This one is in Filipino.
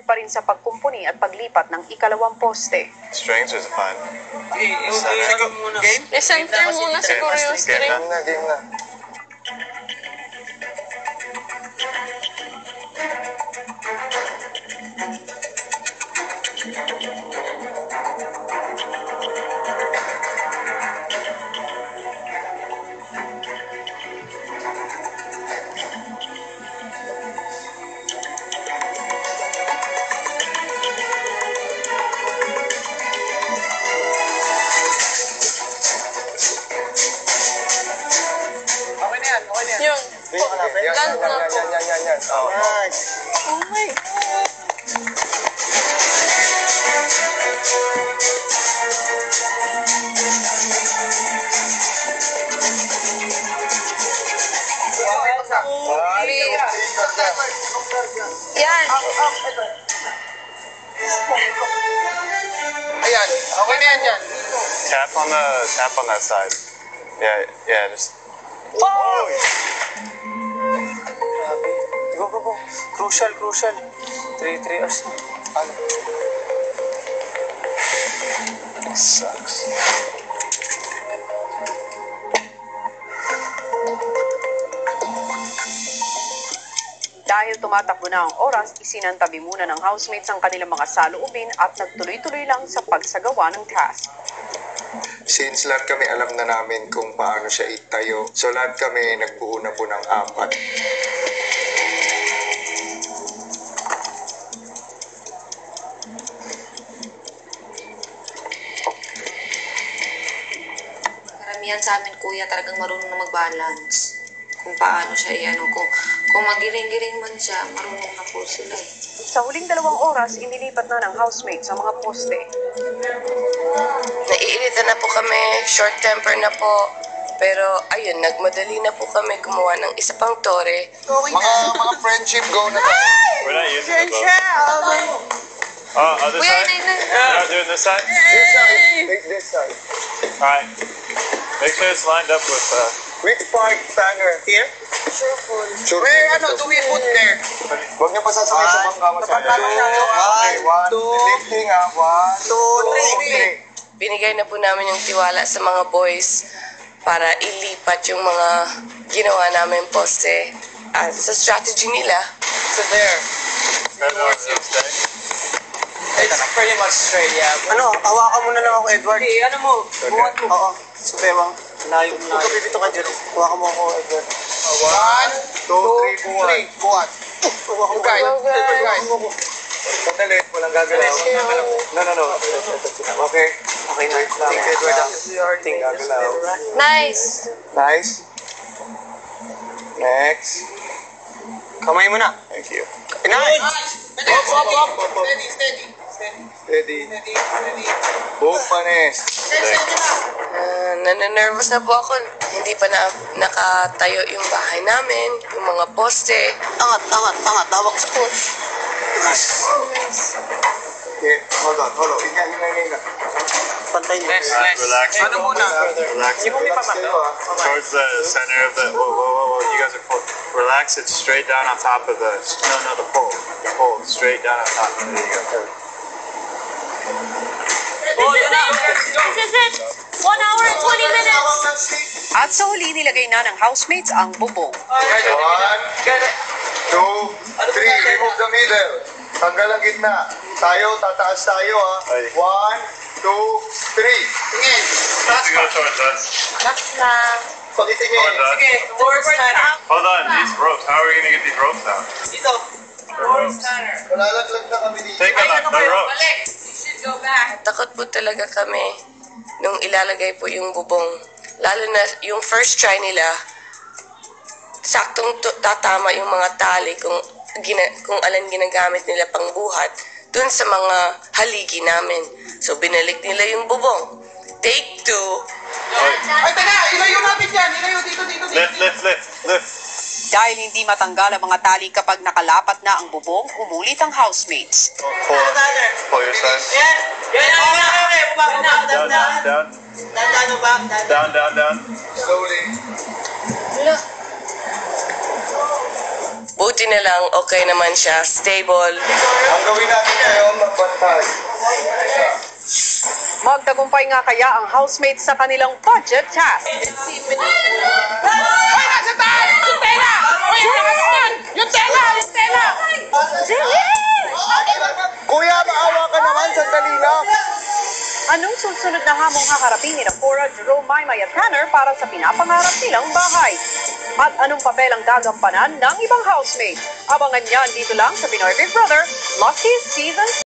pa rin sa pagkumpuni at paglipat ng ikalawang poste. Strings or is it fine? Game? I-center muna siguro yung string. Game na. Yung, land na po. Yan. Oh. Nice. Oh my God. Yan. Ayan. Okay na yan. Tap on that side. Yeah, just. Oh! Go. Crucial. 3 hours. Ano? Sucks. Dahil tumatakbo na ang oras, isinantabi muna ng housemates ang kanilang mga saloobin at nagtuloy-tuloy lang sa pagsagawa ng task. Since lahat kami alam na namin kung paano siya itayo, so lahat kami nagbuo na po ng 4. Karamihan sa amin, kuya, talagang marunong na mag-balance. Kung paano siya, kung magiring-giring man siya, marunong na po sila eh. Sa huling 2 oras, inilipat na ng housemates ang mga poste. Naiirita na po kami, short temper na po. Pero ayun, nagmadali na po kami gumawa ng isa pang tore. Mga friendship go na We're not using the boat. Other Kuya, side? inay. We're not doing this side? This side. Take this side. Alright. Make sure it's lined up with, Which part, Tanner? Here? Sure. Where, do we put there? Huwag niyo pasasakay sa bangka masyado. Okay, 1, 2, lifting 1, 2, 3. Binigay na po namin yung tiwala sa mga boys para ilipat yung mga ginawa namin poste sa strategy nila. So there. It's pretty much straight, yeah. Ano, hawakan mo na lang ako, Edward. Hey, ano mo? Buhat mo. Oo, subewang. Layo. Huwag ka bibito ka, Jero. Hawakan mo ako, Edward. 1, 2, 3, buhat. Hawakan mo, guys. Sandali, walang gagalaw. No. Okay. Okay, nice lang. Think, Edward. Think, gagalaw. Nice. Nice. Next. Kamay mo na. Thank you. Nice! Steady. Boom, panis. Nananervous na po ako. Hindi pa na nakatayo yung bahay namin, yung mga poste. Angat. Hawak sa push. Okay, hold on. Hinga. Pantay niyo. relax. Ano muna? Relax. Relax kayo, Towards the center of the. Whoa. You guys are full. Relax it straight down on top of the. No, the pole. The pole. Straight down on top. There you go. This is it. 1 hour and 20 minutes. At sa huli, nilagay na ng housemates ang bubong. 1, 2, 3. Remove the middle. Tanggal ang gitna. Tataas tayo, ha. 1, 2, 3. Tingin. Let's go towards us. Pakitingin. Towards us. Okay, towards center. Hold on, these ropes. How are we gonna get these ropes down? Dito. Towards center. Malalaglag na kami dito. Take out the ropes. You should go back. Takot po talaga kami nung ilalagay po yung bubong. Lalo na yung first try nila, saktong tatama yung mga tali kung alin ginagamit nila pang buhat dun sa mga haligi namin. So binalik nila yung bubong. Take 2. Ay, taga! Ilayo natin yan! Ilayo dito. Lift. Dahil hindi matanggal ang mga tali kapag nakalapat na ang bubong, umulit ang housemates. Pull your side. Yan! Bumaba na! Down. Slowly. Buti buti na lang, okay naman siya, stable. Ang gawin natin ngayon, magbantay. Magtagumpay nga kaya ang housemates sa kanilang budget task. Hoy, nasa taas! Yung tela! Hoy, nakasman! Yung tela! Yung tela! Kuya, maawa ka naman, sandali lang. Anong susunod na hamong haharapin ni Cora, Jerome, Maymay at Tanner para sa pinapangarap nilang bahay? At anong papel ang gagampanan ng ibang housemate? Abangan niyan dito lang sa Pinoy Big Brother Lucky Season